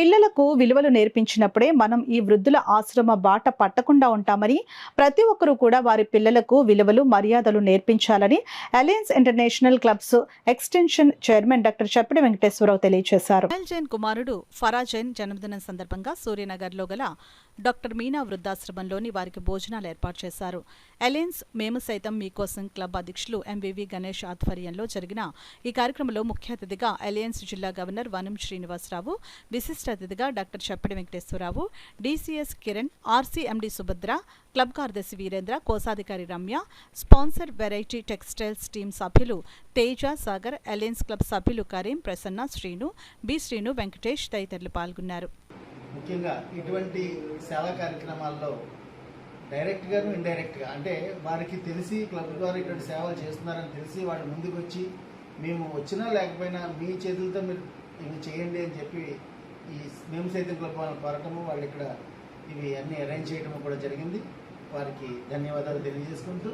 పిల్లలకు విలువలు నేర్పించినప్పుడే మనం ఈ వృద్ధుల ఆశ్రమ బాట పట్టకుండా ఉంటామని, ప్రతి ఒక్కరూ కూడా వారి పిల్లలకు విలువలు, మర్యాదలు నేర్పించాలని alliance international clubs extension chairman doctor Chappidi Venkateswara Rao తెలియజేశారు. జైన్ కుమారుడు ఫరాజ్ జైన్ జన్మదినం సందర్భంగా సూర్యనగర్లో గల డాక్టర్ మీనా వృద్ధాశ్రమంలోని వారికి భోజనాలు ఏర్పాటు చేశారు. అలయన్స్ మేము సైతం మీకోసం క్లబ్ అధ్యక్షులు ఎంవివి గణేష్ ఆధ్వర్యంలో జరిగిన ఈ కార్యక్రమంలో ముఖ్య అతిథిగా అలయన్స్ జిల్లా గవర్నర్ వనం శ్రీనివాసరావు, విశిష్ట అతిథిగా doctor Chappidi Venkateswararao, DCS Kiran, ఆర్సీఎండి Subhadra, club కార్యదర్శి వీరేంద్ర, కోశాధికారి Ramya, sponsor variety textiles team సభ్యులు తేజ, సాగర్, అలయన్స్ క్లబ్ సభ్యులు కరీం, ప్రసన్న, శ్రీను, బి శ్రీను, వెంకటేష్ తదితరులు పాల్గొన్నారు. ముఖ్యంగా ఇటువంటి సేవా కార్యక్రమాల్లో డైరెక్ట్గాను ఇండైరెక్ట్గా అంటే వారికి తెలిసి క్లబ్ ద్వారా ఇటువంటి సేవలు చేస్తున్నారని తెలిసి వాళ్ళు ముందుకు వచ్చి మేము వచ్చినా లేకపోయినా మీ చేతులతో మీరు ఇవి చేయండి అని చెప్పి ఈ మేము సైతం క్లబ్ వాళ్ళని కోరటము, వాళ్ళు ఇక్కడ ఇవి అన్నీ అరేంజ్ చేయడము కూడా జరిగింది. వారికి ధన్యవాదాలు తెలియజేసుకుంటూ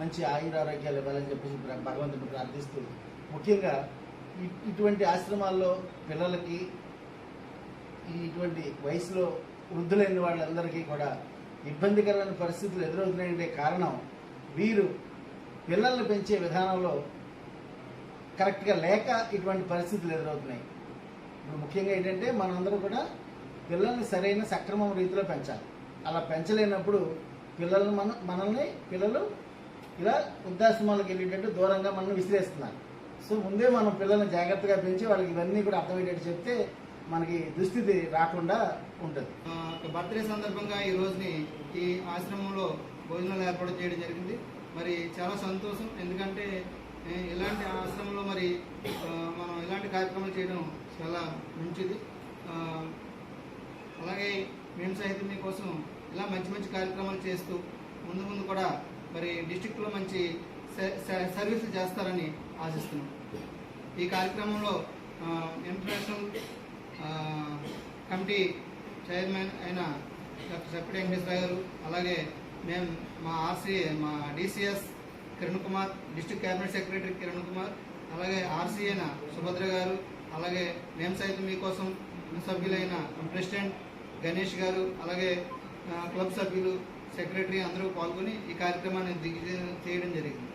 మంచి ఆయురారోగ్యాలు ఇవ్వాలని చెప్పేసి భగవంతుని ప్రార్థిస్తూ, ముఖ్యంగా ఇటువంటి ఆశ్రమాల్లో పిల్లలకి ఇటువంటి వయసులో వృద్ధులైన వాళ్ళందరికీ కూడా ఇబ్బందికరమైన పరిస్థితులు ఎదురవుతున్నాయంటే కారణం వీరు పిల్లల్ని పెంచే విధానంలో కరెక్ట్గా లేక ఇటువంటి పరిస్థితులు ఎదురవుతున్నాయి. ఇప్పుడు ముఖ్యంగా ఏంటంటే మనందరూ కూడా పిల్లల్ని సరైన సక్రమం రీతిలో పెంచాలి. అలా పెంచలేనప్పుడు మనల్ని పిల్లలు ఇలా వృద్ధాశ్రమాలకు వెళ్ళేటట్టు దూరంగా మనం విసిరేస్తున్నారు. సో ముందే మనం పిల్లల్ని జాగ్రత్తగా పెంచి వాళ్ళకి ఇవన్నీ కూడా అర్థమయ్యేటట్టు చెప్తే మనకి దుస్థితి రాకుండా ఉంటుంది. బర్త్డే సందర్భంగా ఈ రోజుని ఈ ఆశ్రమంలో భోజనాలు ఏర్పాటు చేయడం జరిగింది. మరి చాలా సంతోషం, ఎందుకంటే ఇలాంటి ఆశ్రమంలో మరి మనం ఇలాంటి కార్యక్రమాలు చేయడం చాలా మంచిది. అలాగే మేము సైతం మీకోసం ఇలా మంచి మంచి కార్యక్రమాలు చేస్తూ ముందు కూడా మరి డిస్ట్రిక్ట్లో మంచి సర్వీసులు చేస్తారని ఆశిస్తున్నాం. ఈ కార్యక్రమంలో ఇంటర్నేషనల్ కమిటీ చైర్మన్ అయిన డాక్టర్ చప్పిడి వెంకటేశ్వర గారు, అలాగే మేము మా DCS Kiran Kumar, district cabinet secretary Kiran Kumar, అలాగే ఆర్సీ అయిన సుభద్ర గారు, అలాగే మేము సైతం మీకోసం సభ్యులైన ప్రెసిడెంట్ గణేష్ గారు, అలాగే క్లబ్ సభ్యులు, సెక్రటరీ అందరూ పాల్గొని ఈ కార్యక్రమాన్ని దిగ్విజయం చేయడం జరిగింది.